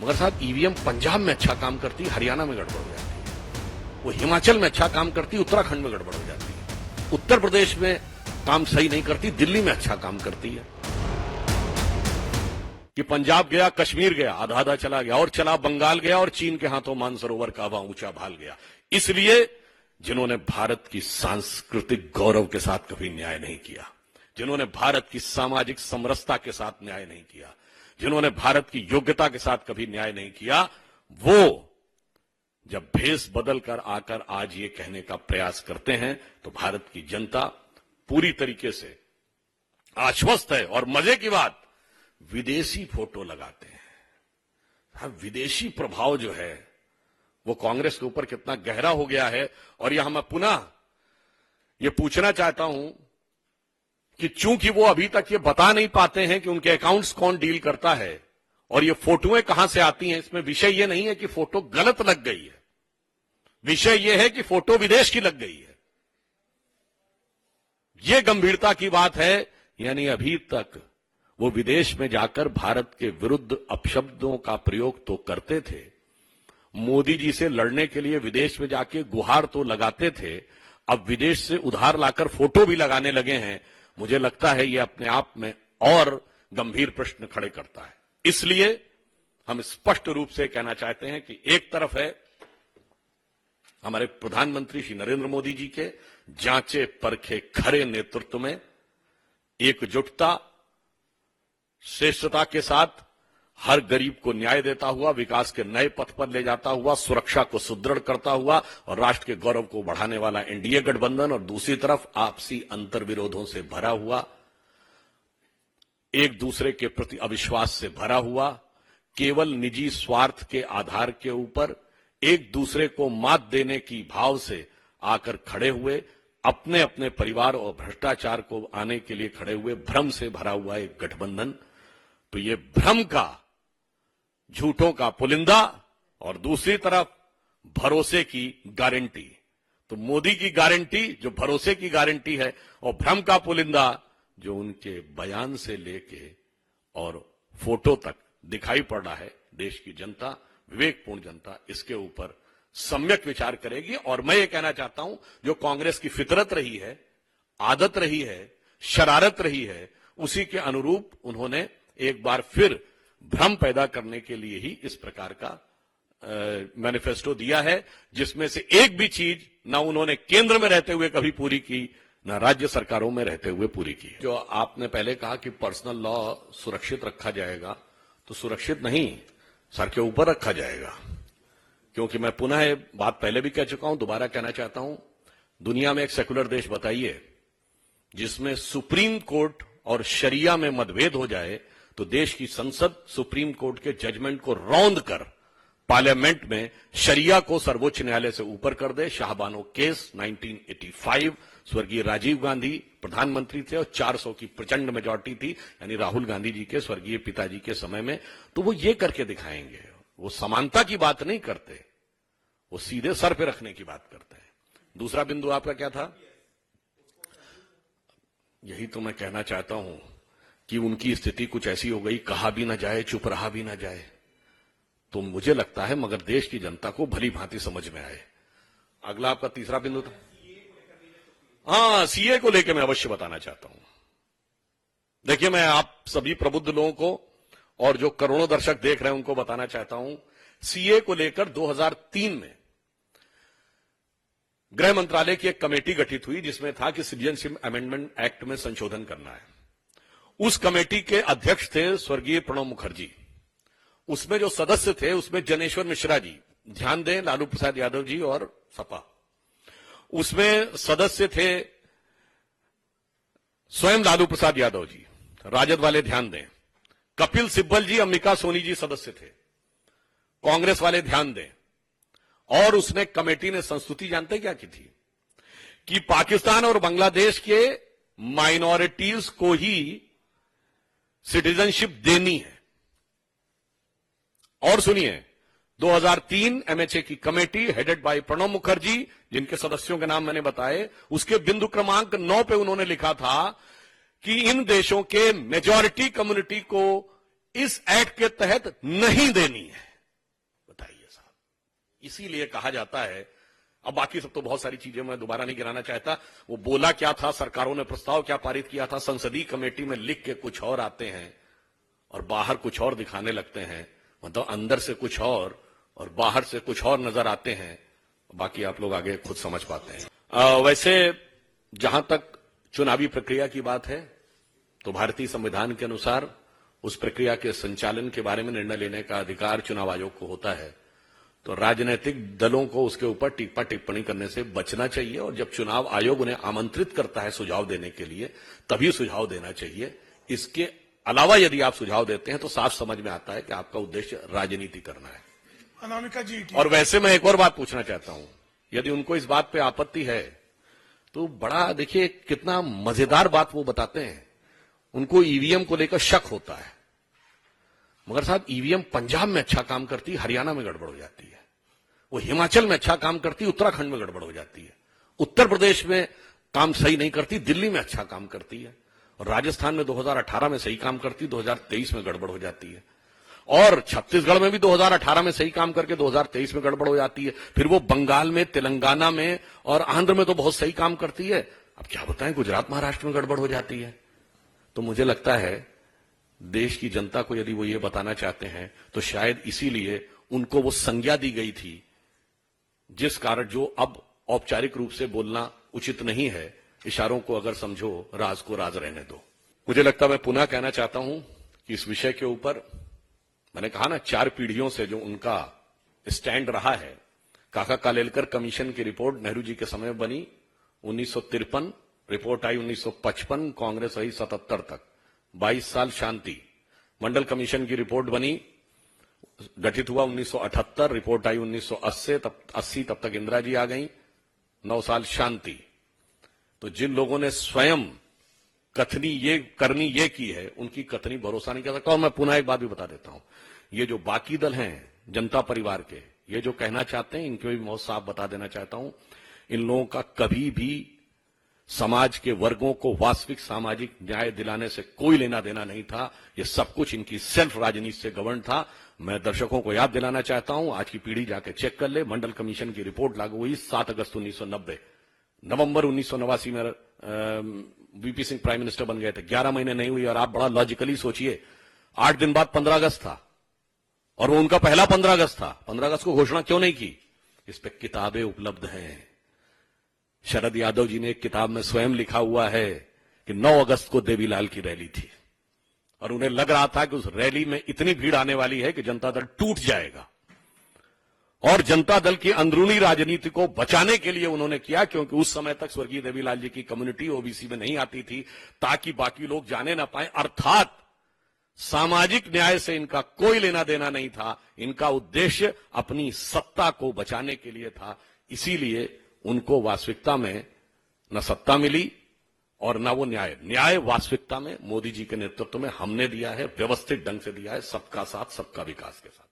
मगर साहब ईवीएम पंजाब में अच्छा काम करती, हरियाणा में गड़बड़ हो जाती है। वो हिमाचल में अच्छा काम करती, उत्तराखंड में गड़बड़ हो जाती है। उत्तर प्रदेश में काम सही नहीं करती, दिल्ली में अच्छा काम करती है। कि पंजाब गया, कश्मीर गया, आधा आधा चला गया, और चला बंगाल गया, और चीन के हाथों मानसरोवर का हवा ऊंचा भाल गया। इसलिए जिन्होंने भारत की सांस्कृतिक गौरव के साथ कभी न्याय नहीं किया, जिन्होंने भारत की सामाजिक समरसता के साथ न्याय नहीं किया, जिन्होंने भारत की योग्यता के साथ कभी न्याय नहीं किया, वो जब भेष बदलकर आकर आज ये कहने का प्रयास करते हैं तो भारत की जनता पूरी तरीके से आश्वस्त है। और मजे की बात, विदेशी फोटो लगाते हैं। हाँ, विदेशी प्रभाव जो है वो कांग्रेस के ऊपर कितना गहरा हो गया है। और यहां मैं पुनः ये पूछना चाहता हूं कि चूंकि वो अभी तक ये बता नहीं पाते हैं कि उनके अकाउंट्स कौन डील करता है और ये फोटोएं कहां से आती हैं, इसमें विषय ये नहीं है कि फोटो गलत लग गई है, विषय ये है कि फोटो विदेश की लग गई है। ये गंभीरता की बात है। यानी अभी तक वो विदेश में जाकर भारत के विरुद्ध अपशब्दों का प्रयोग तो करते थे, मोदी जी से लड़ने के लिए विदेश में जाके गुहार तो लगाते थे, अब विदेश से उधार लाकर फोटो भी लगाने लगे हैं। मुझे लगता है ये अपने आप में और गंभीर प्रश्न खड़े करता है। इसलिए हम स्पष्ट रूप से कहना चाहते हैं कि एक तरफ है हमारे प्रधानमंत्री श्री नरेंद्र मोदी जी के जांचे परखे खरे नेतृत्व में एकजुटता, श्रेष्ठता के साथ हर गरीब को न्याय देता हुआ, विकास के नए पथ पर ले जाता हुआ, सुरक्षा को सुदृढ़ करता हुआ और राष्ट्र के गौरव को बढ़ाने वाला एनडीए गठबंधन, और दूसरी तरफ आपसी अंतर्विरोधों से भरा हुआ, एक दूसरे के प्रति अविश्वास से भरा हुआ, केवल निजी स्वार्थ के आधार के ऊपर एक दूसरे को मात देने की भाव से आकर खड़े हुए, अपने अपने परिवार और भ्रष्टाचार को आने के लिए खड़े हुए, भ्रम से भरा हुआ एक गठबंधन। तो ये भ्रम का, झूठों का पुलिंदा और दूसरी तरफ भरोसे की गारंटी। तो मोदी की गारंटी जो भरोसे की गारंटी है, और भ्रम का पुलिंदा जो उनके बयान से लेके और फोटो तक दिखाई पड़ रहा है। देश की जनता, विवेकपूर्ण जनता, इसके ऊपर सम्यक विचार करेगी। और मैं ये कहना चाहता हूं, जो कांग्रेस की फितरत रही है, आदत रही है, शरारत रही है, उसी के अनुरूप उन्होंने एक बार फिर भ्रम पैदा करने के लिए ही इस प्रकार का मैनिफेस्टो दिया है, जिसमें से एक भी चीज ना उन्होंने केंद्र में रहते हुए कभी पूरी की, ना राज्य सरकारों में रहते हुए पूरी की। जो आपने पहले कहा कि पर्सनल लॉ सुरक्षित रखा जाएगा, तो सुरक्षित नहीं, सर के ऊपर रखा जाएगा। क्योंकि मैं पुनः ये बात पहले भी कह चुका हूं, दोबारा कहना चाहता हूं, दुनिया में एक सेकुलर देश बताइए जिसमें सुप्रीम कोर्ट और शरिया में मतभेद हो जाए तो देश की संसद सुप्रीम कोर्ट के जजमेंट को रौंद कर पार्लियामेंट में शरिया को सर्वोच्च न्यायालय से ऊपर कर दे। शाहबानो केस 1985, स्वर्गीय राजीव गांधी प्रधानमंत्री थे और 400 की प्रचंड मेजॉरिटी थी, यानी राहुल गांधी जी के स्वर्गीय पिताजी के समय में। तो वो ये करके दिखाएंगे, वो समानता की बात नहीं करते, वो सीधे सर पे रखने की बात करते हैं। दूसरा बिंदु आपका क्या था? यही तो मैं कहना चाहता हूं कि उनकी स्थिति कुछ ऐसी हो गई, कहा भी ना जाए, चुप रहा भी ना जाए। तो मुझे लगता है मगर देश की जनता को भली भांति समझ में आए। अगला आपका तीसरा बिंदु था, हाँ, सीए को लेकर मैं अवश्य बताना चाहता हूं। देखिए, मैं आप सभी प्रबुद्ध लोगों को और जो करोड़ों दर्शक देख रहे हैं उनको बताना चाहता हूं, सीए को लेकर 2003 में गृह मंत्रालय की एक कमेटी गठित हुई, जिसमें था कि सिटीजनशिप अमेंडमेंट एक्ट में संशोधन करना है। उस कमेटी के अध्यक्ष थे स्वर्गीय प्रणब मुखर्जी। उसमें जो सदस्य थे उसमें जनेश्वर मिश्रा जी, ध्यान दें, लालू प्रसाद यादव जी और सपा। उसमें सदस्य थे स्वयं लालू प्रसाद यादव जी, राजद वाले ध्यान दें, कपिल सिब्बल जी, अंबिका सोनी जी सदस्य थे, कांग्रेस वाले ध्यान दें। और उसने कमेटी ने संस्तुति जानते क्या की थी कि पाकिस्तान और बांग्लादेश के माइनॉरिटीज को ही सिटीजनशिप देनी है। और सुनिए, 2003 एमएचए की committee headed by Pranab Mukherjee, जिनके सदस्यों के नाम मैंने बताए, उसके बिंदु क्रमांक 9 पे उन्होंने लिखा था कि इन देशों के मेजॉरिटी कम्युनिटी को इस एक्ट के तहत नहीं देनी है। इसीलिए कहा जाता है, अब बाकी सब तो बहुत सारी चीजें मैं दोबारा नहीं गिनाना चाहता, वो बोला क्या था, सरकारों ने प्रस्ताव क्या पारित किया था, संसदीय कमेटी में लिख के कुछ और आते हैं और बाहर कुछ और दिखाने लगते हैं, मतलब अंदर से कुछ और बाहर से कुछ और नजर आते हैं। बाकी आप लोग आगे खुद समझ पाते हैं। वैसे जहां तक चुनावी प्रक्रिया की बात है, तो भारतीय संविधान के अनुसार उस प्रक्रिया के संचालन के बारे में निर्णय लेने का अधिकार चुनाव आयोग को होता है। तो राजनीतिक दलों को उसके ऊपर टिप्पा टिप्पणी करने से बचना चाहिए, और जब चुनाव आयोग उन्हें आमंत्रित करता है सुझाव देने के लिए, तभी सुझाव देना चाहिए। इसके अलावा यदि आप सुझाव देते हैं तो साफ समझ में आता है कि आपका उद्देश्य राजनीति करना है। अनामिका जी, और वैसे मैं एक और बात पूछना चाहता हूं, यदि उनको इस बात पे आपत्ति है तो बड़ा देखिए कितना मजेदार बात वो बताते हैं। उनको ईवीएम को लेकर शक होता है, मगर साहब ईवीएम पंजाब में अच्छा काम करती, हरियाणा में गड़बड़ हो जाती है। वो हिमाचल में अच्छा काम करती, उत्तराखंड में गड़बड़ हो जाती है। उत्तर प्रदेश में काम सही नहीं करती, दिल्ली में अच्छा काम करती है। और राजस्थान में 2018 में सही काम करती, 2023 में गड़बड़ हो जाती है। और छत्तीसगढ़ में भी 2018 में सही काम करके 2023 में गड़बड़ हो जाती है। फिर वो बंगाल में, तेलंगाना में और आंध्र में तो बहुत सही काम करती है। अब क्या बताएं, गुजरात महाराष्ट्र में गड़बड़ हो जाती है। तो मुझे लगता है देश की जनता को यदि वो ये बताना चाहते हैं तो शायद इसीलिए उनको वो संज्ञा दी गई थी, जिस कारण जो अब औपचारिक रूप से बोलना उचित नहीं है। इशारों को अगर समझो, राज को राज रहने दो। मुझे लगता है मैं पुनः कहना चाहता हूं कि इस विषय के ऊपर मैंने कहा ना, 4 पीढ़ियों से जो उनका स्टैंड रहा है। काका कालेलकर कमीशन की रिपोर्ट नेहरू जी के समय में बनी 1953, रिपोर्ट आई 1955, कांग्रेस रही 77 तक, 22 साल शांति। मंडल कमीशन की रिपोर्ट बनी, गठित हुआ 1978, रिपोर्ट आई 1980, तब तक इंदिरा जी आ गई, 9 साल शांति। तो जिन लोगों ने स्वयं कथनी ये करनी ये की है, उनकी कथनी भरोसा नहीं कर सकता। और मैं पुनः एक बात भी बता देता हूं, ये जो बाकी दल हैं जनता परिवार के, ये जो कहना चाहते हैं, इनके भी बहुत साफ बता देना चाहता हूं, इन लोगों का कभी भी समाज के वर्गों को वास्तविक सामाजिक न्याय दिलाने से कोई लेना देना नहीं था। ये सब कुछ इनकी सेल्फ राजनीति से गवर्न था। मैं दर्शकों को याद दिलाना चाहता हूं, आज की पीढ़ी जाके चेक कर ले, मंडल कमीशन की रिपोर्ट लागू हुई 7 अगस्त 1990। नवंबर 1989 में वीपी सिंह प्राइम मिनिस्टर बन गए थे, 11 महीने नहीं हुई। और आप बड़ा लॉजिकली सोचिए, 8 दिन बाद 15 अगस्त था और वो उनका पहला 15 अगस्त था। 15 अगस्त को घोषणा क्यों नहीं की? इस पे किताबें उपलब्ध हैं। शरद यादव जी ने एक किताब में स्वयं लिखा हुआ है कि 9 अगस्त को देवीलाल की रैली थी और उन्हें लग रहा था कि उस रैली में इतनी भीड़ आने वाली है कि जनता दल टूट जाएगा। और जनता दल की अंदरूनी राजनीति को बचाने के लिए उन्होंने किया, क्योंकि उस समय तक स्वर्गीय देवीलाल जी की कम्युनिटी ओबीसी में नहीं आती थी, ताकि बाकी लोग जाने ना पाए। अर्थात सामाजिक न्याय से इनका कोई लेना देना नहीं था, इनका उद्देश्य अपनी सत्ता को बचाने के लिए था। इसीलिए उनको वास्तविकता में न सत्ता मिली और न वो न्याय वास्तविकता में मोदी जी के नेतृत्व में हमने दिया है, व्यवस्थित ढंग से दिया है, सबका साथ सबका विकास के साथ।